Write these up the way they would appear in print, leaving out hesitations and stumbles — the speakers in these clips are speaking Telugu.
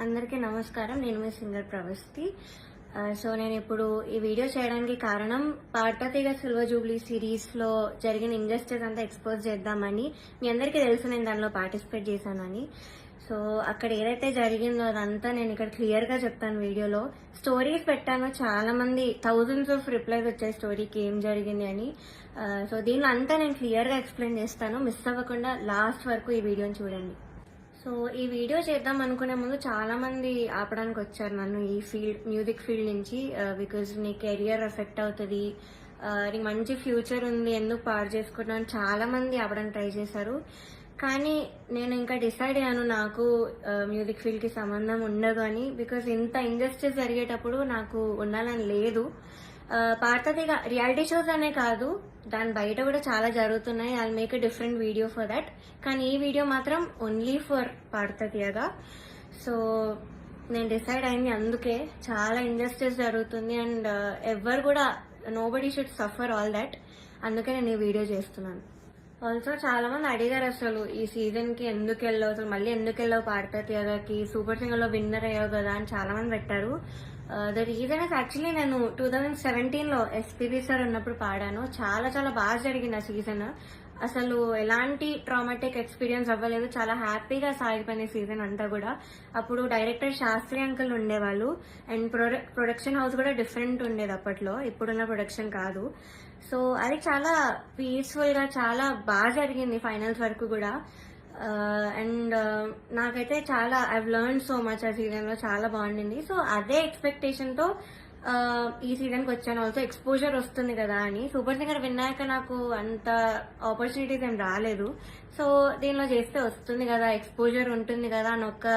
అందరికీ నమస్కారం. నేను మీ సింగర్ ప్రవస్తి. సో నేను ఇప్పుడు ఈ వీడియో చేయడానికి కారణం పార్థతీగ సిల్వర్ జూబ్లీ సిరీస్ లో జరిగిన ఇంజస్టిస్ అంతా ఎక్స్పోజ్ చేద్దామని. మీ అందరికీ తెలుసు నేను దానిలో పార్టిసిపేట్ చేశానని. సో అక్కడ ఏదైతే జరిగిందో అదంతా నేను ఇక్కడ క్లియర్ గా చెప్తాను వీడియోలో. స్టోరీస్ పెట్టాను, చాలా మంది థౌజండ్స్ ఆఫ్ రిప్లైస్ వచ్చాయి స్టోరీకి ఏం జరిగింది అని. సో దీనిలో అంతా నేను క్లియర్ గా ఎక్స్ప్లెయిన్ చేస్తాను. మిస్ అవ్వకుండా లాస్ట్ వరకు ఈ వీడియోని చూడండి. సో ఈ వీడియో చేద్దాం అనుకునే ముందు చాలా మంది ఆపడానికి వచ్చారు నన్ను ఈ ఫీల్డ్, మ్యూజిక్ ఫీల్డ్ నుంచి. బికాజ్ నీ కెరియర్ ఎఫెక్ట్ అవుతుంది, నీకు మంచి ఫ్యూచర్ ఉంది, ఎందుకు పాడు చేసుకుంటున్నాను చాలా మంది ఆపడానికి ట్రై చేశారు. కానీ నేను ఇంకా డిసైడ్ అయ్యాను నాకు మ్యూజిక్ ఫీల్డ్ కి సంబంధం ఉండదు అని. బికాజ్ ఇంత ఇంజస్టిస్ జరిగేటప్పుడు నాకు ఉండాలని లేదు. పార్థతీగ రియాలిటీ షోస్ అనే కాదు, దాని బయట కూడా చాలా జరుగుతున్నాయి. I make a different video for that. కానీ ఈ వీడియో మాత్రం ఓన్లీ ఫర్ పార్థతీగ. సో నేను డిసైడ్ అయింది అందుకే. చాలా ఇంజస్టిస్ జరుగుతుంది అండ్ ఎవరు కూడా nobody should suffer all that. అందుకే నేను ఈ వీడియో చేస్తున్నాను. ఆల్సో చాలా మంది అడిగారు అసలు ఈ సీజన్ కి ఎందుకు వెళ్ళావు, అసలు మళ్ళీ ఎందుకు వెళ్ళావు పార్థతీగకి, సూపర్ సింగర్ లో విన్నర్ అయ్యావు కదా అని చాలా మంది పెట్టారు. ద రీజన్ ఇస్ యాక్చువల్లీ నేను 2017 లో ఎస్పీబీ సార్ ఉన్నప్పుడు పాడాను. చాలా చాలా బాగా జరిగింది ఆ సీజన్. అసలు ఎలాంటి ట్రామాటిక్ ఎక్స్పీరియన్స్ అవ్వలేదు, చాలా హ్యాపీగా సాగిపోయిన సీజన్ అంతా కూడా. అప్పుడు డైరెక్టర్ శాస్త్రి అంకుల్ ఉండేవాళ్ళు అండ్ ప్రొడక్షన్ హౌస్ కూడా డిఫరెంట్ ఉండేది అప్పట్లో, ఇప్పుడున్న ప్రొడక్షన్ కాదు. సో అది చాలా పీస్ఫుల్ గా చాలా బాగా జరిగింది ఫైనల్స్ వరకు కూడా. అండ్ నాకైతే చాలా ఐ లెర్న్ సో మచ్ ఆ సీజన్ లో, చాలా బాగుండింది. సో అదే ఎక్స్పెక్టేషన్ తో ఈ సీజన్ కి వచ్చాను. ఆల్సో ఎక్స్పోజర్ వస్తుంది కదా అని. సూపర్ సింగర్ విన్నాక నాకు అంత ఆపర్చునిటీస్ ఏం రాలేదు. సో దీనిలో చేస్తే వస్తుంది కదా, ఎక్స్పోజర్ ఉంటుంది కదా అని ఒక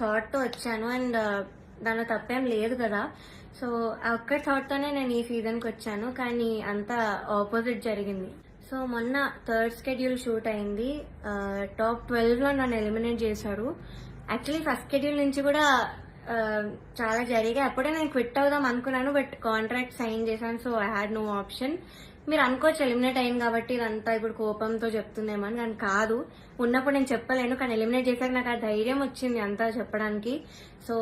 థాట్ తో వచ్చాను. అండ్ దానిలో తప్పేం లేదు కదా. సో ఆ ఒక్క థాట్ తోనే నేను ఈ సీజన్ కి వచ్చాను. కానీ అంతా ఆపోజిట్ జరిగింది. సో మొన్న థర్డ్ స్కెడ్యూల్ షూట్ అయింది. టాప్ 12 లో నన్ను ఎలిమినేట్ చేశారు. యాక్చువల్లీ ఫస్ట్ స్కెడ్యూల్ నుంచి కూడా చాలా జరిగాయి. అప్పుడే నేను క్విట్ అవుదాం అనుకున్నాను, బట్ కాంట్రాక్ట్ సైన్ చేశాను. So I had no option. మీరు అనుకోవచ్చు ఎలిమినేట్ అయింది కాబట్టి ఇదంతా ఇప్పుడు కోపంతో చెప్తుందేమో అని, కానీ కాదు. ఉన్నప్పుడు నేను చెప్పలేను, కానీ ఎలిమినేట్ చేశాక నాకు ఆ ధైర్యం వచ్చింది అంతా చెప్పడానికి. సో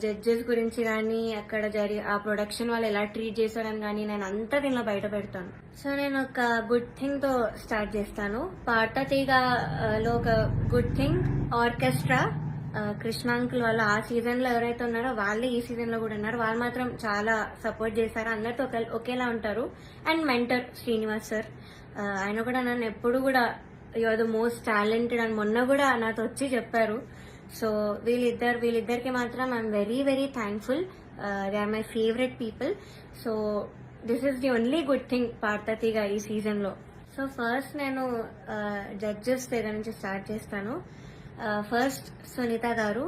జడ్జెస్ గురించి కానీ అక్కడ ఆ ప్రొడక్షన్ వాళ్ళు ఎలా ట్రీట్ చేశారని కానీ నేను అంతా దీనిలో బయట పెడతాను. సో నేను ఒక గుడ్ థింగ్ తో స్టార్ట్ చేస్తాను. పార్థతీగలో ఒక good thing orchestra. Krishna uncle వాళ్ళు ఆ సీజన్ లో ఎవరైతే ఉన్నారో వాళ్ళే ఈ సీజన్ లో కూడా ఉన్నారు. వాళ్ళు మాత్రం చాలా సపోర్ట్ చేశారు, అందరితో ఒకేలా ఉంటారు. అండ్ మెంటర్ శ్రీనివాస్ సార్, ఆయన కూడా నన్ను ఎప్పుడు కూడా you are the most talented అని మొన్న కూడా నాతో వచ్చి చెప్పారు. సో వీళ్ళిద్దరికి మాత్రం I'm very very thankful. They are my favourite people. So this is the only good thing పార్థతీగ ఈ సీజన్ లో. సో ఫస్ట్ నేను జడ్జెస్ దగ్గర నుంచి స్టార్ట్ చేస్తాను. First Sunitha garu.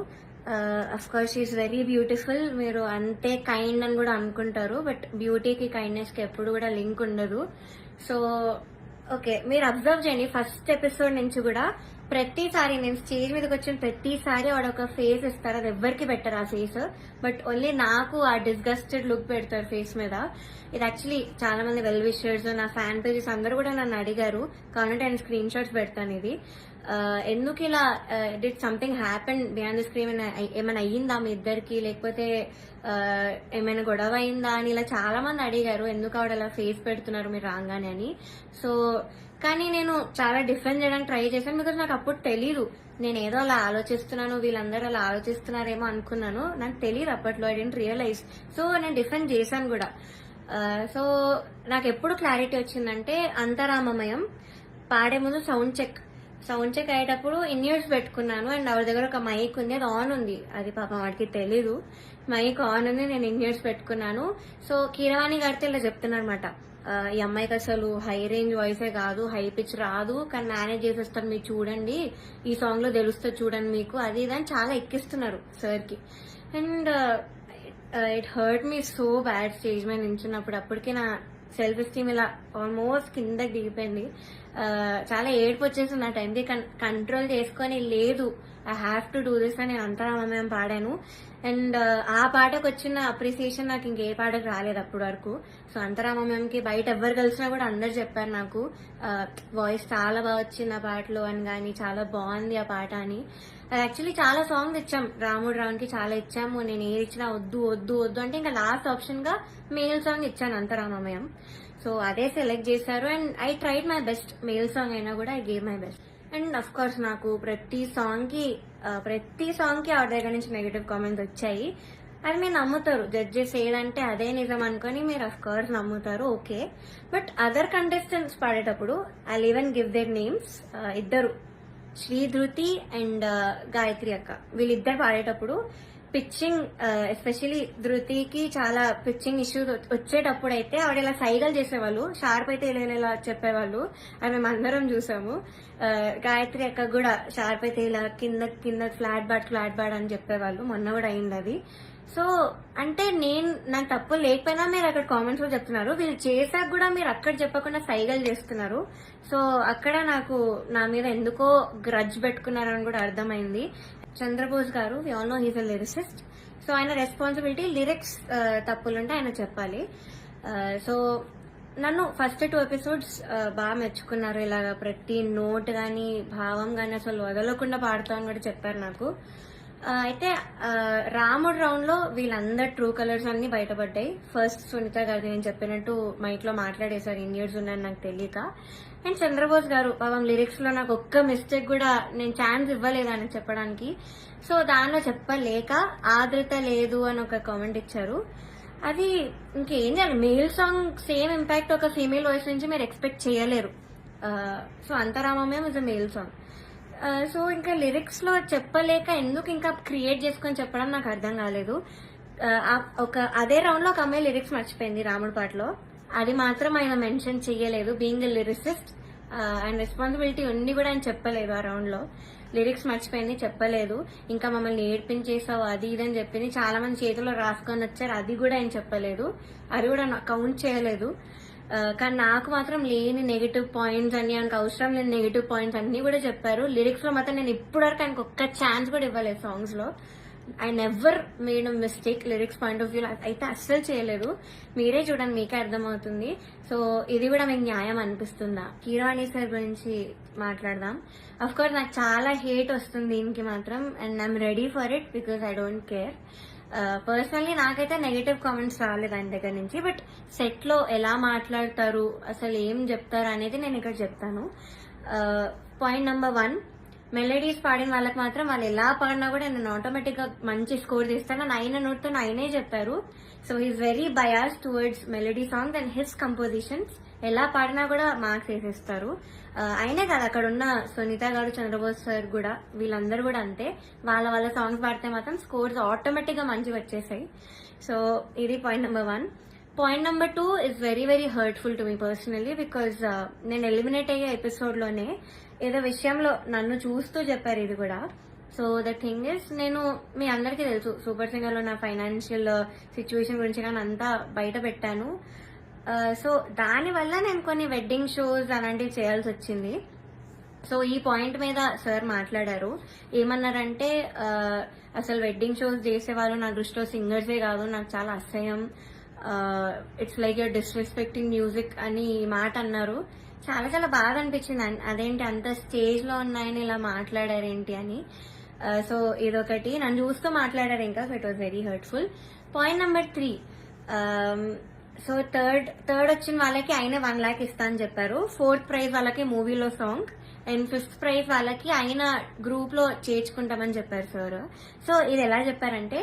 Of course she is very beautiful. మీరు అంతే కైండ్ అని కూడా అనుకుంటారు, బట్ బ్యూటీకి కైండ్నెస్ కి ఎప్పుడు కూడా లింక్ ఉండదు. సో ఓకే, మీరు అబ్జర్వ్ చేయండి ఫస్ట్ ఎపిసోడ్ నుంచి కూడా ప్రతిసారి నేను స్టేజ్ మీదకి వచ్చిన ప్రతిసారి వాడు ఒక ఫేస్ ఇస్తారు. అది ఎవ్వరికి పెట్టరు ఆ ఫేస్, బట్ ఓన్లీ నాకు ఆ డిస్గస్టెడ్ లుక్ పెడతారు ఫేస్ మీద. ఇది యాక్చువల్లీ చాలా మంది వెల్ విషర్స్, నా ఫ్యాన్ పేజెస్ అందరూ కూడా నన్ను అడిగారు. కాబట్టి నేను స్క్రీన్ షాట్స్ పెడతాను. ఇది ఎందుకు ఇలా did something happen beyond the screen, ఏమైనా అయ్యిందా మీ ఇద్దరికి, లేకపోతే ఏమైనా గొడవ అయిందా అని ఇలా చాలా మంది అడిగారు. ఎందుకు ఆవిడ అలా ఫేస్ పెడుతున్నారు మీరు రాగానే అని. సో కానీ నేను చాలా డిఫెండ్ చేయడానికి ట్రై చేశాను. బికాజ్ నాకు అప్పుడు తెలీదు, నేను ఏదో అలా ఆలోచిస్తున్నాను, వీళ్ళందరూ అలా ఆలోచిస్తున్నారేమో అనుకున్నాను. నాకు తెలియదు అప్పట్లో, ఐ డెంట్ రియలైజ్. సో నేను డిఫెండ్ చేశాను కూడా. సో నాకు ఎప్పుడు క్లారిటీ వచ్చిందంటే అంతరామమయం పాడే ముందు సౌండ్ చెక్ అయ్యేటప్పుడు ఇన్ ఇయర్స్ పెట్టుకున్నాను. అండ్ ఆవిడ దగ్గర ఒక మైక్ ఉంది, అది ఆన్ ఉంది. అది పాపం వాడికి తెలీదు, మైక్ ఆన్ ఉంది, నేను ఇన్ ఇయర్స్ పెట్టుకున్నాను. సో కీరవాణి గారితో ఇలా చెప్తున్నారు అనమాట, ఈ అమ్మాయికి అసలు హై రేంజ్ వాయిసే కాదు, హై పిచ్ రాదు, కానీ మేనేజ్ చేసేస్తారు, మీరు చూడండి, ఈ సాంగ్ లో తెలుస్తుంది చూడండి మీకు, అది ఇది అని చాలా ఎక్కిస్తున్నారు సార్ కి. And it hurt me so bad stage మీద నించున్నప్పుడు. అప్పటికి నా సెల్ఫ్ ఎస్టీమ్ ఇలా ఆల్మోస్ట్ కిందకి దిగిపోయింది. చాలా ఏడుపు వచ్చేసింది ఆ టైంకి. కంట్రోల్ చేసుకొని లేదు, I have to do this అని నేను అంతరామమయం పాడాను. అండ్ ఆ పాటకు వచ్చిన అప్రిసియేషన్ నాకు ఇంకే పాటకు రాలేదు అప్పటి వరకు. సో అంతరామమయంకి బయట ఎవరు కలిసినా కూడా అందరు చెప్పారు నాకు వాయిస్ చాలా బాగా వచ్చింది ఆ పాటలో అని, కానీ చాలా బాగుంది ఆ పాట అని. యాక్చువల్లీ చాలా సాంగ్స్ ఇచ్చాం, రాముడు రావునికి చాలా ఇచ్చాము. నేను ఏది ఇచ్చినా వద్దు వద్దు వద్దు అంటే ఇంకా లాస్ట్ ఆప్షన్ గా మేల్ సాంగ్ ఇచ్చాను, అంతరామమయం. సో అదే సెలెక్ట్ చేశారు and I tried my best. Male song అయినా కూడా I gave my best. And of course నాకు ప్రతి సాంగ్ కి ఆవిడ దగ్గర నుంచి నెగటివ్ కామెంట్స్ వచ్చాయి. అది మీరు నమ్ముతారు, జడ్జెస్ ఏదంటే అదే నిజం అనుకుని మీరు అఫ్ కోర్స్ నమ్ముతారు, ఓకే. బట్ అదర్ కంటెస్టెంట్స్ పాడేటప్పుడు I even give their names. ఇద్దరు, శ్రీ ధృతి అండ్ గాయత్రి అక్క, వీళ్ళిద్దరు పాడేటప్పుడు పిచ్చింగ్, ఎస్పెషలీ ధృతికి చాలా పిచ్చింగ్ ఇష్యూస్ వచ్చేటప్పుడు అయితే ఆవిడ ఇలా సైగలు చేసేవాళ్ళు, షార్ప్ అయితే ఇలా చెప్పేవాళ్ళు, అది మేము అందరం చూసాము. గాయత్రి అక్క కూడా షార్ప్ అయితే ఇలా కింద కింద ఫ్లాట్ బాడ్ అని చెప్పేవాళ్ళు, మొన్న కూడా అయింది అది. సో అంటే నాకు తప్పు లేకపోయినా మీరు అక్కడ కామెంట్స్ లో చెప్తున్నారు, వీళ్ళు చేశాక కూడా మీరు అక్కడ చెప్పకుండా సైగలు చేస్తున్నారు. సో అక్కడ నాకు నా మీద ఎందుకో గ్రడ్జ్ పెట్టుకున్నారని కూడా అర్థమైంది. Chandrabose garu, we all know he's a lyricist. So ఆయన రెస్పాన్సిబిలిటీ, లిరిక్స్ తప్పులుంటే ఆయన చెప్పాలి. సో నన్ను ఫస్ట్ 2 ఎపిసోడ్స్ బాగా మెచ్చుకున్నారు. ఇలాగా ప్రతి నోట్ గానీ భావం గానీ అసలు వదలకుండా పాడుతామని కూడా చెప్పారు నాకు. అయితే రాముడు రౌండ్ లో వీళ్ళందరు ట్రూ కలర్స్ అన్ని బయటపడ్డాయి. ఫస్ట్ సునీత గారు నేను చెప్పినట్టు మైక్ లో మాట్లాడేశారు, ఇండియన్స్ ఉన్నారని నాకు తెలియక. అండ్ చంద్రబోస్ గారు పాపం లిరిక్స్ లో నాకు ఒక్క మిస్టేక్ కూడా నేను ఛాన్స్ ఇవ్వలేదు అని చెప్పడానికి. సో దానిలో చెప్పలేక ఆదృత లేదు అని ఒక కామెంట్ ఇచ్చారు. అది ఇంకేం చేయాలి, మేల్ సాంగ్ సేమ్ ఇంపాక్ట్ ఒక ఫీమేల్ వాయిస్ నుంచి మీరు ఎక్స్పెక్ట్ చేయలేరు. So Antharamamayam is a male song. So ఇంకా లిరిక్స్ లో చెప్పలేక ఎందుకు ఇంకా క్రియేట్ చేసుకొని చెప్పడం నాకు అర్థం కాలేదు. అదే రౌండ్ లో ఒక అమ్మాయి లిరిక్స్ మర్చిపోయింది రాముడి పాటలో, అది మాత్రం ఆయన మెన్షన్ చెయ్యలేదు. బీయింగ్ ఎ లిరిసిస్ట్ ఆయన రెస్పాన్సిబిలిటీ ఉండి కూడా ఆయన చెప్పలేదు. ఆ రౌండ్ లో లిరిక్స్ మర్చిపోయింది, చెప్పలేదు. ఇంకా మమ్మల్ని ఏడ్పించేసావు అది ఇదని చెప్పింది. చాలా మంది చేతిలో రాసుకొని వచ్చారు, అది కూడా ఆయన చెప్పలేదు, అది కూడా కౌంట్ చేయలేదు. కానీ నాకు మాత్రం లేని నెగిటివ్ పాయింట్స్ అన్ని, ఆయనకు అవసరం లేని నెగిటివ్ పాయింట్స్ అన్ని కూడా చెప్పారు. లిరిక్స్ లో మాత్రం నేను ఇప్పటివరకు ఆయనకు ఒక్క ఛాన్స్ కూడా ఇవ్వలేదు సాంగ్స్ లో. I never made a mistake lyrics point of view అయితే అస్సలు చేయలేదు. మీరే చూడండి, మీకే అర్థమవుతుంది. సో ఇది కూడా మీకు న్యాయం అనిపిస్తుందా? కీరవాణి సార్ గురించి మాట్లాడదాం. అఫ్ కోర్స్ నాకు చాలా హేట్ వస్తుంది దీనికి మాత్రం, and I'm ready for it because I don't care. Personally నాకైతే నెగటివ్ కామెంట్స్ రాలేదు ఆయన దగ్గర నుంచి. బట్ సెట్ లో ఎలా మాట్లాడతారు, అసలు ఏం చెప్తారు అనేది నేను ఇక్కడ చెప్తాను. పాయింట్ నెంబర్ 1, మెలడీస్ పాడిన వాళ్ళకి మాత్రం వాళ్ళు ఎలా పాడినా కూడా నేను ఆటోమేటిక్ గా మంచి స్కోర్ చేస్తాను అని ఆయన నోట్తో ఆయనే చెప్పారు. So he's very bias towards melody songs and his compositions. ఎలా పాడినా కూడా మార్క్స్ వేసేస్తారు. అయినే కాదు, అక్కడ ఉన్న సునీత గారు, చంద్రబోస్ సార్ కూడా, వీళ్ళందరూ కూడా అంతే. వాళ్ళ సాంగ్స్ పాడితే మాత్రం స్కోర్స్ ఆటోమేటిక్ గా మంచిగా వచ్చేసాయి. సో ఇది point number 1. Point number 2 is very very hurtful to me personally because నేను ఎలిమినేట్ అయ్యే ఎపిసోడ్ లోనే ఏదో విషయంలో నన్ను చూస్తూ చెప్పారు ఇది కూడా. సో ద థింగ్ ఇస్, నేను మీ అందరికీ తెలుసు సూపర్ సింగర్ లో నా ఫైనాన్షియల్ సిచ్యువేషన్ గురించి నేను అంతా బయట పెట్టాను. సో దానివల్ల నేను కొన్ని వెడ్డింగ్ షోస్ అలాంటివి చేయాల్సి వచ్చింది. సో ఈ పాయింట్ మీద సార్ మాట్లాడారు. ఏమన్నారంటే అసలు వెడ్డింగ్ షోస్ చేసేవాళ్ళు నా దృష్టిలో సింగర్సే కాదు, నాకు చాలా అసహ్యం, it's like your disrespecting music అని ఈ మాట అన్నారు. చాలా చాలా బాధ అనిపించింది, అదేంటి అంత స్టేజ్ లో ఉన్నాయని ఇలా మాట్లాడారేంటి అని. సో ఇదొకటి, నన్ను చూస్తూ మాట్లాడారు ఇంకా. So it was very hurtful. Point number 3, so third వచ్చిన వాళ్ళకి ఆయన 1 lakh ఇస్తా అని చెప్పారు. 4th ప్రైజ్ వాళ్ళకి మూవీలో సాంగ్, అండ్ 5th ప్రైజ్ వాళ్ళకి ఆయన గ్రూప్ లో చేర్చుకుంటామని చెప్పారు సార్. సో ఇది ఎలా చెప్పారంటే,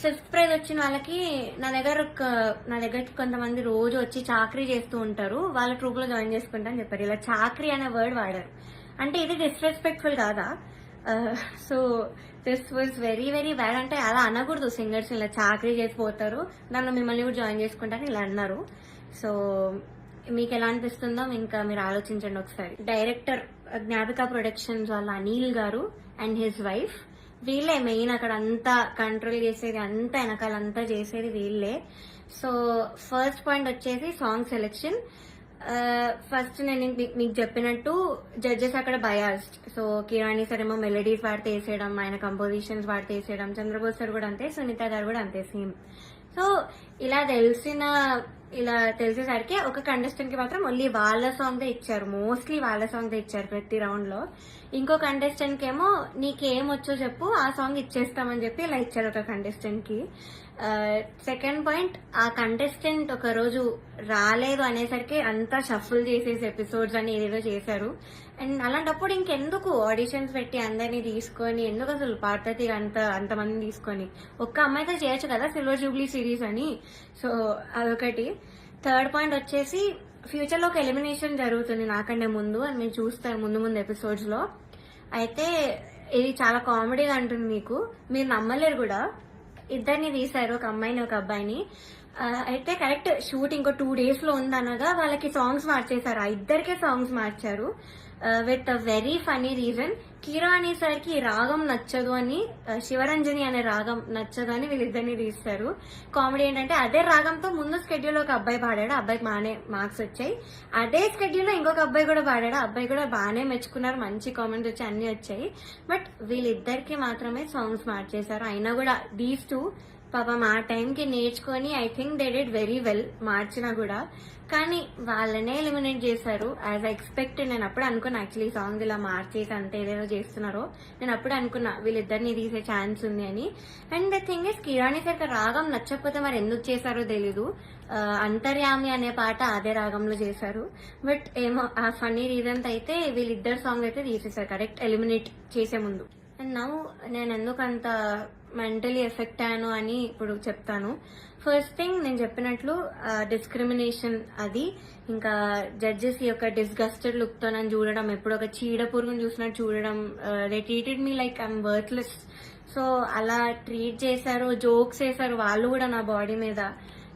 5th ప్రైజ్ వచ్చిన వాళ్ళకి నా దగ్గరకి కొంతమంది రోజు వచ్చి చాకరీ చేస్తూ ఉంటారు, వాళ్ళ ట్రూప్ లో జాయిన్ చేసుకుంటా అని చెప్పారు. ఇలా చాకరీ అనే వర్డ్ వాడారు. అంటే ఇది డిస్రెస్పెక్ట్ఫుల్ కాదా? So this was very very bad. అంటే అలా అనకూడదు, సింగర్స్ ఇలా చాకరీ చేసిపోతారు, దానిలో మిమ్మల్ని కూడా జాయిన్ చేసుకుంటారని ఇలా అన్నారు. సో మీకు ఎలా అనిపిస్తుందో ఇంకా మీరు ఆలోచించండి ఒకసారి. డైరెక్టర్ జ్ఞాపిక ప్రొడక్షన్స్ వాళ్ళ అనిల్ గారు అండ్ హిజ్ వైఫ్, వీళ్ళే మెయిన్ అక్కడ అంతా కంట్రోల్ చేసేది, అంతా వెనకాలంతా చేసేది వీళ్ళే. సో ఫస్ట్ పాయింట్ వచ్చేసి సాంగ్ సెలెక్షన్. ఫస్ట్ నేను మీకు చెప్పినట్టు జడ్జెస్ అక్కడ బయాస్డ్. సో కిరాణి సార్ ఏమో మెలడీస్ వాడితే వేసేయడం, ఆయన కంపోజిషన్స్ వాడితే వేసేయడం, చంద్రబోస్ సార్ కూడా అంతే, సునీత గారు కూడా అంతే సేమ్. సో ఇలా తెలిసిన ఇలా తెలిసేసరికి ఒక కంటెస్టెంట్ కి మాత్రం ఓన్లీ వాళ్ళ సాంగ్ ఇచ్చారు, మోస్ట్లీ వాళ్ళ సాంగ్ ఇచ్చారు ప్రతి రౌండ్ లో. ఇంకో కంటెస్టెంట్ కి ఏమో నీకేం వచ్చో చెప్పు ఆ సాంగ్ ఇచ్చేస్తామని చెప్పి ఇలా ఇచ్చారు ఒక కంటెస్టెంట్ కి. సెకండ్ పాయింట్, ఆ కంటెస్టెంట్ ఒక రోజు రాలేదు అనేసరికి అంతా షఫుల్ చేసేసి ఎపిసోడ్స్ అని ఏదేదో చేశారు. అండ్ అలాంటప్పుడు ఇంకెందుకు ఆడిషన్స్ పెట్టి అందరినీ తీసుకొని, ఎందుకు అసలు పార్వతి అంతమందిని తీసుకొని ఒక్క అమ్మాయితో చేయొచ్చు కదా సిల్వర్ జూబ్లీ సిరీస్ అని. సో అదొకటి. థర్డ్ పాయింట్ వచ్చేసి ఫ్యూచర్ లో ఒక ఎలిమినేషన్ జరుగుతుంది నాకంటే ముందు, అని మీరు చూస్తారు ముందు ఎపిసోడ్స్ లో. అయితే ఇది చాలా కామెడీగా ఉంటుంది, మీరు నమ్మలేరు కూడా. ఇద్దరిని తీశారు, ఒక అమ్మాయిని ఒక అబ్బాయిని. అయితే కరెక్ట్ షూట్ ఇంకో 2 days లో ఉందనగా వాళ్ళకి సాంగ్స్ మార్చేశారు, ఆ ఇద్దరికే సాంగ్స్ మార్చారు with a very funny reason. కిరాణి సార్ కి రాగం నచ్చదు అని, శివరంజని అనే రాగం నచ్చదు అని వీళ్ళిద్దరిని తీస్తారు. కామెడీ ఏంటంటే అదే రాగంతో ముందు స్కెడ్యూల్ ఒక అబ్బాయి పాడాడు, అబ్బాయికి బాగానే మార్క్స్ వచ్చాయి. అదే స్కెడ్యూల్ లో ఇంకొక అబ్బాయి కూడా పాడాడు, అబ్బాయి కూడా బాగానే మెచ్చుకున్నారు, మంచి కామెంట్స్ వచ్చి అన్ని వచ్చాయి. బట్ వీళ్ళిద్దరికి మాత్రమే సాంగ్స్ మార్చేశారు. అయినా కూడా దీస్ టూ పాపం ఆ టైంకి నేర్చుకొని I think they did very well మార్చినా కూడా. కానీ వాళ్ళనే ఎలిమినేట్ చేశారు యాజ్ ఎక్స్పెక్ట్. నేను అప్పుడు అనుకున్నా యాక్చువల్లీ సాంగ్ ఇలా మార్చేసి అంతే ఏదేదో చేస్తున్నారో, నేను అప్పుడు అనుకున్నా వీళ్ళిద్దరిని తీసే ఛాన్స్ ఉంది అని. And the thing is కిరాణి sir రాగం నచ్చకపోతే మరి ఎందుకు చేశారో తెలీదు. అంతర్యామి అనే పాట అదే రాగంలో చేశారు. బట్ ఏమో ఆ ఫన్నీ రీజన్స్ అయితే వీళ్ళిద్దరు సాంగ్ అయితే తీసేశారు కరెక్ట్ ఎలిమినేట్ చేసే ముందు. అండ్ నౌ నేను ఎందుకు అంత మెంటలీ ఎఫెక్ట్ అయ్యాను అని ఇప్పుడు చెప్తాను. ఫస్ట్ థింగ్, నేను చెప్పినట్లు డిస్క్రిమినేషన్ అది, ఇంకా జడ్జెస్ యొక్క డిస్గస్టెడ్ లుక్ తో నన్ను చూడడం, ఎప్పుడు ఒక చీడ పురుగును చూసినట్టు చూడడం. They treated me like I'm worthless. So అలా ట్రీట్ చేశారు, జోక్స్ వేశారు వాళ్ళు కూడా నా బాడీ మీద.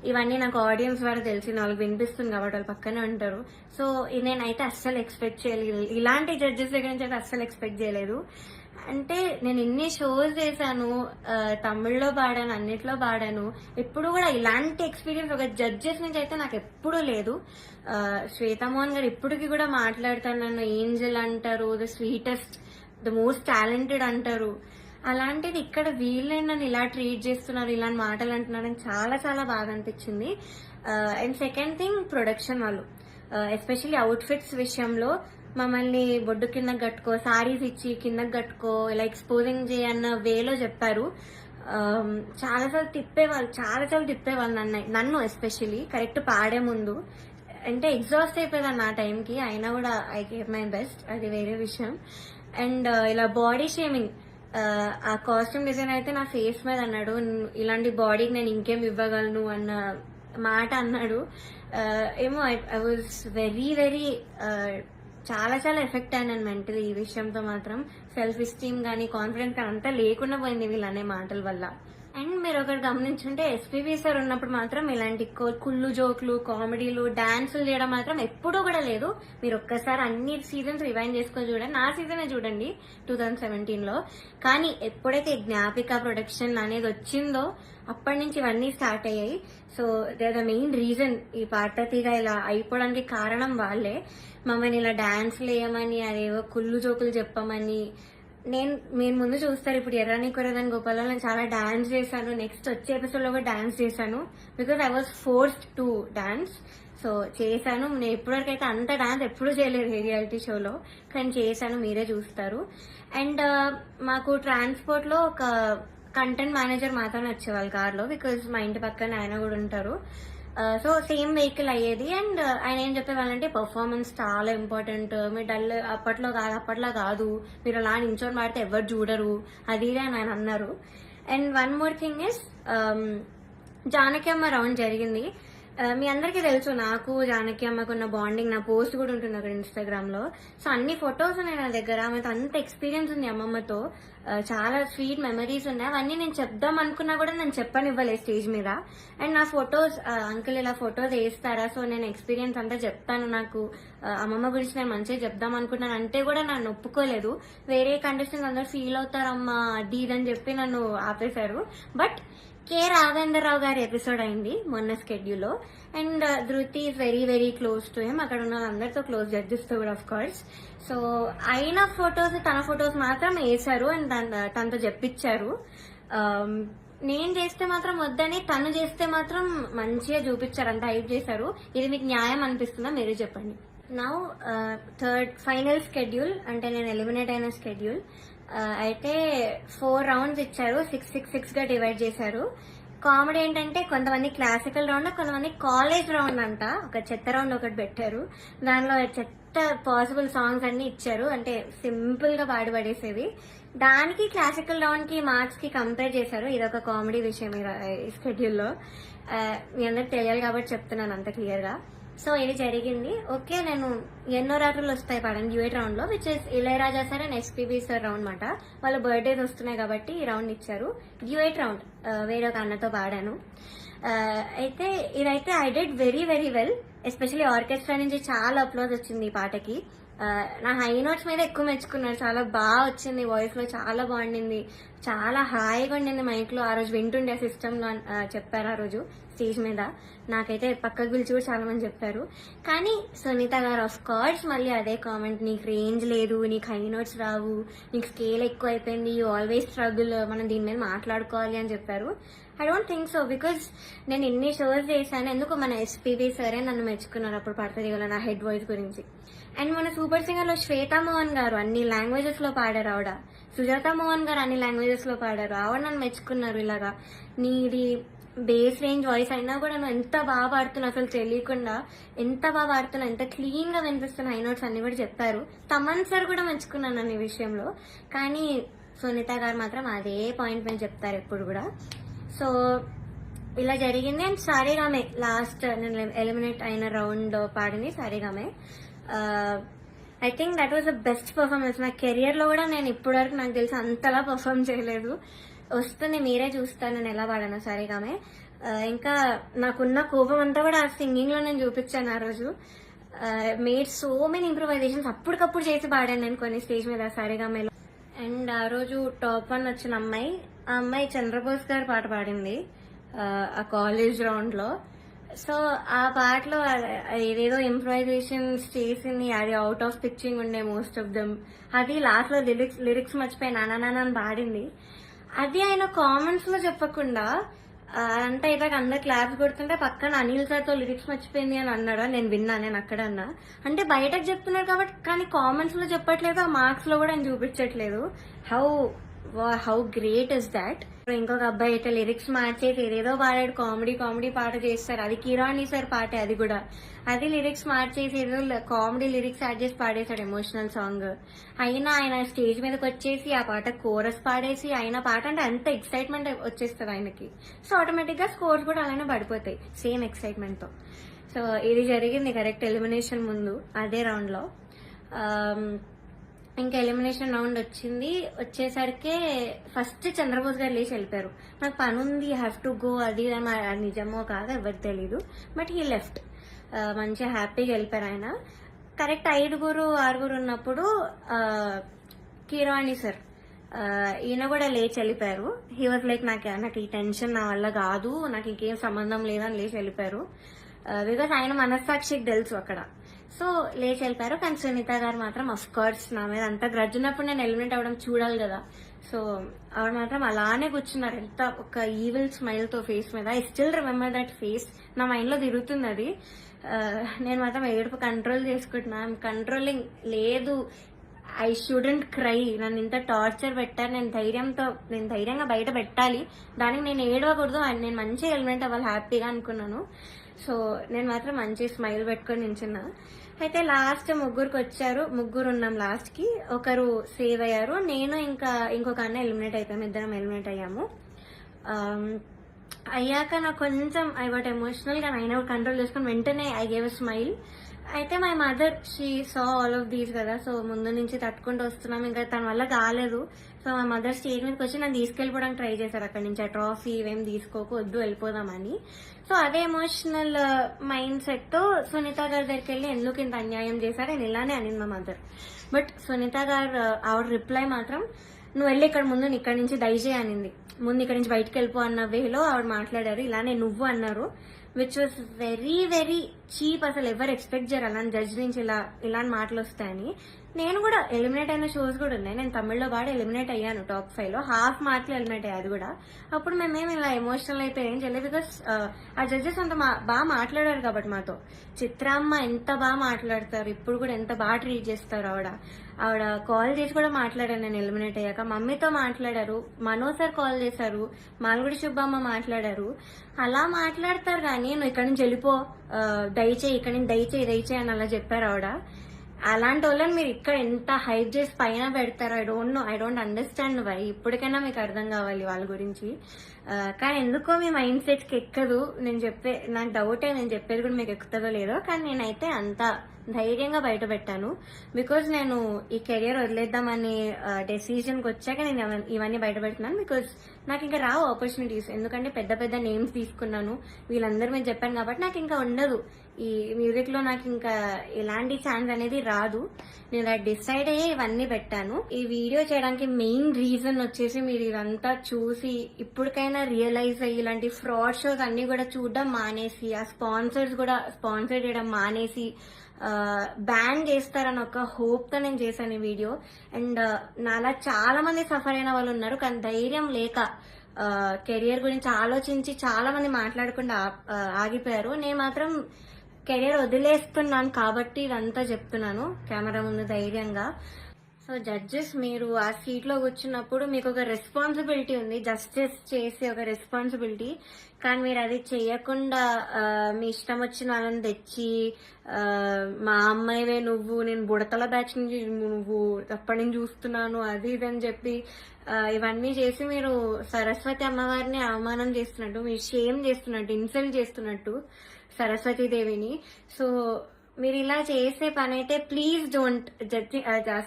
ఇవన్నీ నాకు ఆడియన్స్ ద్వారా తెలిసింది, వాళ్ళకి వినిపిస్తుంది కాబట్టి వాళ్ళు పక్కనే ఉంటారు. సో నేనైతే అస్సలు ఎక్స్పెక్ట్ చేయలేదు, ఇలాంటి జడ్జెస్ దగ్గర నుంచి అయితే అస్సలు ఎక్స్పెక్ట్ చేయలేదు. అంటే నేను ఇన్ని షోస్ చేశాను, తమిళ్లో పాడాను, అన్నిట్లో పాడాను, ఎప్పుడు కూడా ఇలాంటి ఎక్స్పీరియన్స్ ఒక జడ్జెస్ నుంచి అయితే నాకు ఎప్పుడూ లేదు. శ్వేతామోహన్ గారు ఇప్పటికి కూడా మాట్లాడతారు, నన్ను ఏంజల్ అంటారు, the sweetest, the most talented అంటారు. అలాంటిది ఇక్కడ వీళ్ళే నన్ను ఇలా ట్రీట్ చేస్తున్నారు, ఇలాంటి మాటలు అంటున్నారని చాలా చాలా బాగా అనిపించింది. అండ్ సెకండ్ థింగ్, ప్రొడక్షన్ వాళ్ళు ఎస్పెషల్లీ అవుట్ఫిట్స్ విషయంలో మమ్మల్ని బొడ్డు కిందకి కట్టుకో, సారీస్ ఇచ్చి కిందకి కట్టుకో, ఇలా ఎక్స్పోజింగ్ చేయన్న వేలో చెప్పారు. చాలాసార్లు తిప్పేవాళ్ళు నన్ను ఎస్పెషల్లీ కరెక్ట్ పాడే ముందు. అంటే ఎగ్జాస్ట్ అయిపోయేదాన్ని ఆ టైంకి, అయినా కూడా ఐ గేవ్ మై బెస్ట్, అది వేరే విషయం. అండ్ ఇలా బాడీ షేమింగ్, ఆ కాస్ట్యూమ్ డిజైన్ అయితే నా ఫేస్ మీద అన్నాడు, ఇలాంటి బాడీకి నేను ఇంకేం ఇవ్వగలను అన్న మాట అన్నాడు. ఏమో ఐ వాజ్ వెరీ వెరీ చాలా చాలా ఎఫెక్ట్ అయినాను మెంటలీ ఈ విషయంతో మాత్రం. సెల్ఫ్ ఎస్టీమ్ కానీ కాన్ఫిడెన్స్ కానీ అంతా లేకుండా పోయింది వీళ్ళనే మాటల వల్ల. అండ్ మీరు ఒకటి గమనించుంటే ఎస్పీబీ సార్ ఉన్నప్పుడు మాత్రం ఇలాంటి కుళ్ళు జోకులు, కామెడీలు, డాన్సులు చేయడం మాత్రం ఎప్పుడూ కూడా లేదు. మీరు ఒక్కసారి అన్ని సీజన్స్ రివైండ్ చేసుకొని చూడండి, నా సీజనే చూడండి 2017లో. కానీ ఎప్పుడైతే జ్ఞాపిక ప్రొడక్షన్ అనేది వచ్చిందో అప్పటి నుంచి ఇవన్నీ స్టార్ట్ అయ్యాయి. So they the main reason ఈ పార్వతిగా ఇలా అయిపోవడానికి కారణం వాళ్ళే. మమ్మల్ని ఇలా డాన్స్లు వేయమని, అదేవో కుళ్ళు జోకులు చెప్పమని. మీరు ముందు చూస్తారు, ఇప్పుడు ఎర్రని కొరదని గోపాల్లో నేను చాలా డాన్స్ చేశాను, నెక్స్ట్ వచ్చే ఎపిసోడ్ లో కూడా డాన్స్ చేశాను, because I was forced to dance. So చేశాను, నేను ఇప్పటివరకు అయితే అంత డాన్స్ ఎప్పుడూ చేయలేదు రియాలిటీ షోలో, కానీ చేశాను, మీరే చూస్తారు. అండ్ మాకు ట్రాన్స్పోర్ట్ లో ఒక కంటెంట్ మేనేజర్ మాత్రమే వచ్చేవాళ్ళు కార్లో, బికాజ్ మా ఇంటి పక్కన ఆయన కూడా ఉంటారు. సో సేమ్ వెహికల్ అయ్యేది. అండ్ ఆయన ఏం చెప్పేవాళ్ళంటే పర్ఫార్మెన్స్ చాలా ఇంపార్టెంట్, మీరు డల్ అప్పట్లో కాదు, మీరు అలా నించొని పాడితే ఎవరు చూడరు, అది అని ఆయన అన్నారు. And one more thing is, Janaki అమ్మ రౌండ్ జరిగింది. మీ అందరికీ తెలుసు నాకు జానకి అమ్మకున్న బాండింగ్, నా పోస్ట్ కూడా ఉంటుంది అక్కడ ఇన్స్టాగ్రామ్ లో. సో అన్ని ఫొటోస్ ఉన్నాయి నా దగ్గర, ఆమెతో అంత ఎక్స్పీరియన్స్ ఉంది అమ్మమ్మతో, చాలా స్వీట్ మెమరీస్ ఉన్నాయి. అవన్నీ నేను చెప్దాం అనుకున్నా కూడా నేను చెప్పనివ్వలేదు స్టేజ్ మీద. అండ్ నా ఫొటోస్, అంకుల్ ఇలా ఫొటోస్ వేస్తారా, సో నేను ఎక్స్పీరియన్స్ అంతా చెప్తాను, నాకు అమ్మమ్మ గురించి నేను మంచిగా చెప్దాం అనుకున్నాను అంటే కూడా నన్ను ఒప్పుకోలేదు. వేరే కంటెస్టెంట్స్ అందరూ ఫీల్ అవుతారమ్మా అది ఇదని చెప్పి నన్ను ఆపేశారు. బట్ కె రాఘవేంద్రరావు గారి ఎపిసోడ్ అయింది మొన్న స్కెడ్యూల్లో. అండ్ ధృతి is very very close to him, అక్కడ ఉన్న అందరితో క్లోజ్, జడ్జెస్ తో కూడా ఆఫ్ కోర్స్. సో అయిన ఫొటోస్, తన ఫొటోస్ మాత్రం వేశారు అండ్ తనతో చెప్పించారు. నేను చేస్తే మాత్రం వద్దని, తను చేస్తే మాత్రం మంచిగా చూపించారు, అంత హైప్ చేశారు. ఇది మీకు న్యాయం అనిపిస్తుందా మీరే చెప్పండి. నౌ థర్డ్ ఫైనల్ స్కెడ్యూల్, అంటే నేను ఎలిమినేట్ అయిన స్కెడ్యూల్. అయితే 4 రౌండ్స్ ఇచ్చారు, 6 గా డివైడ్ చేశారు. కామెడీ ఏంటంటే కొంతమంది క్లాసికల్ రౌండ్, కొంతమంది కాలేజ్ రౌండ్ అంట. ఒక చెత్త రౌండ్ ఒకటి పెట్టారు, దానిలో చెత్త పాసిబుల్ సాంగ్స్ అన్ని ఇచ్చారు, అంటే సింపుల్ గా పాడి పడేసేవి. దానికి క్లాసికల్ రౌండ్ కి మార్క్స్ కి కంపేర్ చేశారు. ఇదొక కామెడీ విషయం ఈ స్కెడ్యూల్లో. మీ అందరికి తెలియాలి కాబట్టి చెప్తున్నాను అంత క్లియర్ గా. సో ఇది జరిగింది. ఓకే, నేను ఎన్నో రాత్రులు వస్తాయి పాడాను డ్యూయట్ రౌండ్ లో, which is Ilaiyaraaja sir and SPB sir round అనమాట. వాళ్ళ బర్త్డేస్ వస్తున్నాయి కాబట్టి ఈ రౌండ్ ఇచ్చారు. డ్యూయట్ రౌండ్ వేరే ఒక అన్నతో పాడాను. అయితే ఇదైతే I did very very well. Especially orchestra నుంచి చాలా అప్లోజ్ వచ్చింది ఈ పాటకి. నా హై నోట్స్ మీద ఎక్కువ మెచ్చుకున్నారు, చాలా బాగా వచ్చింది, వాయిస్ లో చాలా బాగుండింది, చాలా హాయిగా ఉండింది మైక్ లో. ఆ రోజు వింటుండే సిస్టమ్ లో చెప్పారు ఆ రోజు స్టేజ్ మీద. నాకైతే పక్కకు పిలిచి కూడా చాలా మంది చెప్పారు. కానీ సునీత గారు ఆఫ్ కోర్స్ మళ్ళీ అదే కామెంట్, నీకు రేంజ్ లేదు, నీకు హై నోట్స్ రావు, నీకు స్కేల్ ఎక్కువ అయిపోయింది, యూ ఆల్వేస్ స్ట్రగుల్, మనం దీని మీద మాట్లాడుకోవాలి అని చెప్పారు. I don't think so, because నేను ఎన్ని షోస్ చేశాను. ఎందుకు మన ఎస్పీబీ సరే నన్ను మెచ్చుకున్నారు అప్పుడు పడుతుంది కదా నా హెడ్ వాయిస్ గురించి. అండ్ మన సూపర్ సింగర్ లో శ్వేతా మోహన్ గారు అన్ని లాంగ్వేజెస్ లో పాడారు ఆవిడ. సుజాత మోహన్ గారు అన్ని లాంగ్వేజెస్ లో పాడారు. ఆవిడ నన్ను మెచ్చుకున్నారు. ఇలాగా నీది బేస్ రేంజ్ వాయిస్ అయినా కూడా నువ్వు ఎంత బాగా పాడుతున్నావు, అసలు తెలియకుండా ఎంత బాగా పాడుతున్నావు, ఎంత క్లీన్ గా వినిపిస్తున్న హై నోట్స్ అన్ని కూడా చెప్పారు. తమన్ సార్ కూడా మెచ్చుకున్నాను అన్ని విషయంలో. కానీ సునీత గారు మాత్రం అదే పాయింట్ మీద చెప్తారు ఎప్పుడు కూడా. సో ఇలా జరిగింది. అండ్ సారేగామే లాస్ట్ నేను ఎలిమినేట్ అయిన రౌండ్ పాడింది సారేగామే. I think that was the best performance. నా కెరియర్ లో కూడా నేను ఇప్పటి వరకు నాకు తెలిసి అంతలా పర్ఫార్మ్ చేయలేదు. వస్తుంది, మీరే చూస్తాను నేను ఎలా పాడాను సారేగామే. ఇంకా నాకున్న కోపం అంతా కూడా ఆ సింగింగ్ లో నేను చూపించాను ఆ రోజు. మేడ్ సో మెనీ ఇంప్రూవైజేషన్స్ అప్పటికప్పుడు చేసి పాడాను నేను కొన్ని స్టేజ్ మీద సారేగామేలో. అండ్ ఆ రోజు టాప్ 1 వచ్చిన అమ్మాయి, ఆ అమ్మాయి చంద్రబోస్ గారు పాట పాడింది ఆ కాలేజ్ రౌండ్ లో. సో ఆ పాటలో ఏదేదో ఇంప్రూవైజేషన్స్ చేసింది, అది అవుట్ ఆఫ్ పిచ్చింగ్ ఉండే మోస్ట్ ఆఫ్ దమ్. అది లాస్ట్ లో లిరిక్స్ మర్చిపోయి నానా అని పాడింది. అది ఆయన కామెంట్స్ లో చెప్పకుండా అంటే ఇలాగ అందరు క్లాప్స్ కొడుతుంటే పక్కన అనిల్ సార్ తో లిరిక్స్ మర్చిపోయింది అని అన్నాడు. నేను విన్నా, నేను అక్కడ అన్నా. అంటే బయటకు చెప్తున్నారు కాబట్టి, కానీ కామెంట్స్ లో చెప్పట్లేదు, ఆ మార్క్స్ లో కూడా ఆయన చూపించట్లేదు. How great is that. ఇంకొక అబ్బాయి అయితే లిరిక్స్ మార్చేసి ఏదేదో పాడాడు, కామెడీ పాట చేస్తారు. అది కిరాణి సార్ పాటే, అది కూడా అది లిరిక్స్ మార్చేసి ఏదో కామెడీ లిరిక్స్ యాడ్ చేసి పాడేశాడు ఎమోషనల్ సాంగ్. అయినా ఆయన స్టేజ్ మీదకి వచ్చేసి ఆ పాట కోరస్ పాడేసి, ఆయన పాట అంటే అంత ఎక్సైట్మెంట్ వచ్చేస్తుంది ఆయనకి. సో ఆటోమేటిక్ గా స్కోర్స్ కూడా అలానే పడిపోతాయి సేమ్ ఎక్సైట్మెంట్ తో. సో ఇది జరిగింది కరెక్ట్ ఎలిమినేషన్ ముందు అదే రౌండ్ లో. ఇంకా ఎలిమినేషన్ రౌండ్ వచ్చేసరికి ఫస్ట్ చంద్రబోస్ గారు లేచి వెళ్ళిపోయారు. నాకు పని ఉంది, హ్యావ్ టు గో, అది నిజమో కాదో ఎవరికి తెలీదు, బట్ హీ లెఫ్ట్. మంచిగా హ్యాపీగా వెళ్ళిపోయారు ఆయన. కరెక్ట్ 5-6 ఉన్నప్పుడు కిరాణి సార్ ఈయన కూడా లేచి వెళ్ళిపోయారు. హీ వాజ్ లైక్ నాకు ఈ టెన్షన్ నా వల్ల కాదు, నాకు ఇంకేం సంబంధం లేదని లేచి వెళ్ళిపోయారు. బికాస్ ఆయన మనస్సాక్షికి తెలుసు అక్కడ. సో లేచి వెళ్ళిపోయారు. కానీ సునీత గారు మాత్రం అఫ్ కోర్స్ నా మీద అంత గ్రడ్జ్ ఉన్నప్పుడు నేను ఎలిమినేట్ అవ్వడం చూడాలి కదా. సో ఆవిడ మాత్రం అలానే కూర్చున్నారు, ఎంత ఒక ఈవిల్ స్మైల్ తో ఫేస్ మీద. I still remember that face, నా మైండ్ లో తిరుగుతుంది అది. నేను మాత్రం ఏడుపు కంట్రోల్ చేసుకుంటున్నా. ఐఎమ్ కంట్రోలింగ్ లేదు, ఐ షుడెంట్ క్రై. నన్ను ఇంత టార్చర్ పెట్టారు, నేను ధైర్యంగా బయట పెట్టాలి, దానికి నేను ఏడవకూడదు, నేను మంచిగా ఎలిమినేట్ అవ్వాలి హ్యాపీగా అనుకున్నాను. సో నేను మాత్రం మంచి స్మైల్ పెట్టుకొని నించున్నా. అయితే లాస్ట్ ముగ్గురు ఉన్నాం లాస్ట్ కి. ఒకరు సేవ్ అయ్యారు, నేను ఇంకా ఇంకొక అన్న ఎలిమినేట్ అయిపోయాము, ఇద్దరం ఎలిమినేట్ అయ్యాము. అయ్యాక నాకు కొంచెం ఐ వాట్ ఎమోషనల్ గా అయినా కంట్రోల్ చేసుకుని వెంటనే ఐ గేవ్ అ స్మైల్. అయితే my mother she saw all of these కదా, సో ముందు నుంచి తట్టుకుంటూ వస్తున్నాం, ఇంకా తన వల్ల కాలేదు. సో మా మదర్ స్టేజ్ మీదకి వచ్చి నన్ను తీసుకెళ్ళిపోవడానికి ట్రై చేశారు అక్కడి నుంచి. ఆ ట్రాఫీ ఇవేం తీసుకోవద్దు, వెళ్ళిపోదామని. సో అదే ఎమోషనల్ మైండ్ సెట్ తో సునీత గారి దగ్గరికి వెళ్ళి ఎందుకు ఇంత అన్యాయం చేశారు నేను ఇలానే అనింది మా మదర్. బట్ సునీత గారు ఆవిడ రిప్లై మాత్రం, నువ్వు వెళ్ళి ఇక్కడ ముందు ఇక్కడి నుంచి దయచేయి అనింది. ముందు ఇక్కడి నుంచి బయటకు వెళ్ళిపో అన్న వేలో ఆవిడ మాట్లాడారు. ఇలానే నువ్వు అన్నారు, which was very very cheap. అసలు ఎవరు ఎక్స్పెక్ట్ చేయరు అలాంటి జడ్జ్ నుంచి ఇలాంటి మాటలు వస్తాయని. నేను కూడా ఎలిమినేట్ అయిన షోస్ కూడా ఉన్నాయి. నేను తమిళ్లో పాడి ఎలిమినేట్ అయ్యాను టాప్ 5 లో, హాఫ్ మార్క్ లో ఎలిమినేట్ అయ్యాది కూడా. అప్పుడు మేమేమి ఇలా ఎమోషనల్ అయిపోయి ఏం చేయలేదు, బికాస్ ఆ జడ్జెస్ అంత బాగా మాట్లాడారు కాబట్టి మాతో. చిత్రామ్మ ఎంత బాగా మాట్లాడతారు, ఇప్పుడు కూడా ఎంత బాగా ట్రీట్ చేస్తారు. ఆవిడ కాల్ చేసి కూడా మాట్లాడాను నేను ఎలిమినేట్ అయ్యాక. మమ్మీతో మాట్లాడారు, మనో సార్ కాల్ చేశారు, మాల్గుడి సుబ్బమ్మ మాట్లాడారు. అలా మాట్లాడతారు కానీ నువ్వు ఇక్కడి నుంచి వెళ్ళిపో, దయచేయి ఇక్కడి నుంచి దయచేయి అని అలా చెప్పారు ఆవిడ. అలాంటి వాళ్ళని మీరు ఇక్కడ ఎంత హైప్ చేసి పైన పెడతారో ఐ డోంట్ అండర్స్టాండ్ వై. ఇప్పటికైనా మీకు అర్థం కావాలి వాళ్ళ గురించి. కానీ ఎందుకో మీ మైండ్ సెట్ కి ఎక్కదు. నాకు డౌటే, నేను చెప్పేది కూడా మీకు ఎక్కుతుందో లేదో. కానీ నేనైతే అంత ధైర్యంగా బయట పెట్టాను, బికాజ్ నేను ఈ కెరియర్ వదిలేద్దామని డెసిజన్కి వచ్చాక నేను ఇవన్నీ బయట పెడుతున్నాను. బికాజ్ నాకు ఇంకా రావు ఆపర్చునిటీస్, ఎందుకంటే పెద్ద పెద్ద నేమ్స్ తీసుకున్నాను, వీళ్ళందరూ మీరు చెప్పాను కాబట్టి నాకు ఇంకా ఉండదు. ఈ మ్యూజిక్ లో నాకు ఇంకా ఎలాంటి ఛాన్స్ అనేది రాదు. నేను అది డిసైడ్ అయ్యే ఇవన్నీ పెట్టాను. ఈ వీడియో చేయడానికి మెయిన్ రీజన్ వచ్చేసి మీరు ఇదంతా చూసి ఇప్పటికైనా రియలైజ్ అయ్యి ఇలాంటి ఫ్రాడ్ షోస్ అన్ని కూడా చూడడం మానేసి, ఆ స్పాన్సర్స్ కూడా స్పాన్సర్ చేయడం మానేసి బ్యాన్ చేస్తారని ఒక హోప్ తో నేను చేశాను ఈ వీడియో. అండ్ నాలా చాలా మంది సఫర్ అయిన వాళ్ళు ఉన్నారు, కానీ ధైర్యం లేక కెరియర్ గురించి ఆలోచించి చాలా మంది మాట్లాడకుండా ఆగిపోయారు. నేను మాత్రం కెరియర్ వదిలేస్తున్నాను కాబట్టి ఇదంతా చెప్తున్నాను కెమెరా ముందు ధైర్యంగా. సో జడ్జెస్, మీరు ఆ సీట్ లో కూర్చున్నప్పుడు మీకు ఒక రెస్పాన్సిబిలిటీ ఉంది, జస్టిస్ చేసే ఒక రెస్పాన్సిబిలిటీ. కానీ మీరు అది చేయకుండా మీ ఇష్టం వచ్చిన వాళ్ళని తెచ్చి మా అమ్మాయివే నువ్వు, నేను బుడతల బ్యాచ్ నుంచి నువ్వు అప్పటి నుంచి చూస్తున్నాను అది ఇది అని చెప్పి ఇవన్నీ చేసి మీరు సరస్వతి అమ్మవారిని అవమానం చేస్తున్నట్టు, మీరు షేమ్ చేస్తున్నట్టు, ఇన్సల్ట్ చేస్తున్నట్టు సరస్వతీదేవిని. సో మీరు ఇలా చేసే పని అయితే ప్లీజ్ డోంట్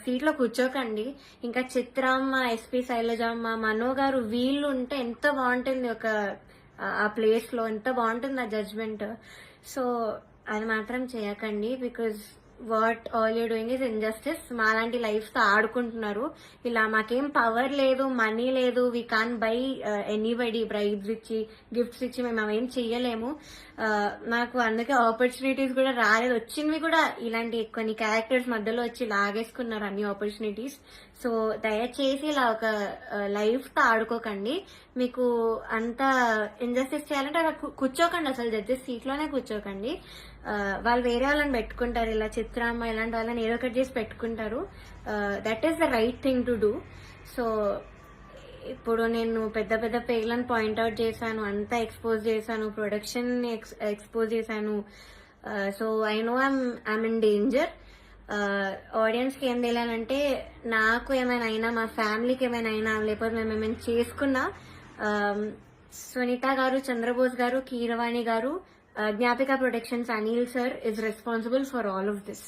సీట్ లో కూర్చోకండి. ఇంకా చిత్రమ్మ, ఎస్పీ శైలజమ్మ, మనో గారు వీళ్ళు ఉంటే ఎంత బాగుంటుంది, ఒక ఆ ప్లేస్ లో ఎంత బాగుంటుంది ఆ జడ్జ్మెంట్. సో అది మాత్రం చేయకండి, because what all you doing is injustice. మాలాంటి లైఫ్ తో ఆడుకుంటున్నారు. ఇలా మాకేం పవర్ లేదు, మనీ లేదు, we can buy anybody bribes ఇచ్చి, గిఫ్ట్స్ ఇచ్చి మేము అవేం చెయ్యలేము. నాకు అందుకే ఆపర్చునిటీస్ కూడా రాలేదు. వచ్చినవి కూడా ఇలాంటి కొన్ని క్యారెక్టర్స్ మధ్యలో వచ్చి లాగేసుకున్నారు అన్ని ఆపర్చునిటీస్. సో దయచేసి ఇలా ఒక లైఫ్ తో ఆడుకోకండి. మీకు అంత ఇంజస్టిస్ చేయాలంటే అక్కడ కూర్చోకండి, అసలు జడ్జెస్ సీట్ లోనే కూర్చోకండి. వాళ్ళు వేరే వాళ్ళని పెట్టుకుంటారు, ఇలా చిత్రామ్మ ఇలాంటి వాళ్ళని ఏదో ఒకటి చేసి పెట్టుకుంటారు. That is the right thing to do. So ఇప్పుడు నేను పెద్ద పెద్ద పేర్లను పాయింట్అవుట్ చేశాను, అంతా ఎక్స్పోజ్ చేశాను, ప్రొడక్షన్ ఎక్స్పోజ్ చేశాను. So I know I'm in danger. Audience కి ఏం తెలియాలంటే, నాకు ఏమైనా అయినా, మా ఫ్యామిలీకి ఏమైనా అయినా, లేకపోతే మేము ఏమైనా చేసుకున్నా, సునీత గారు, చంద్రబోస్ గారు, కీరవాణి గారు, Gnapika productions, Anil sir is responsible for all of this.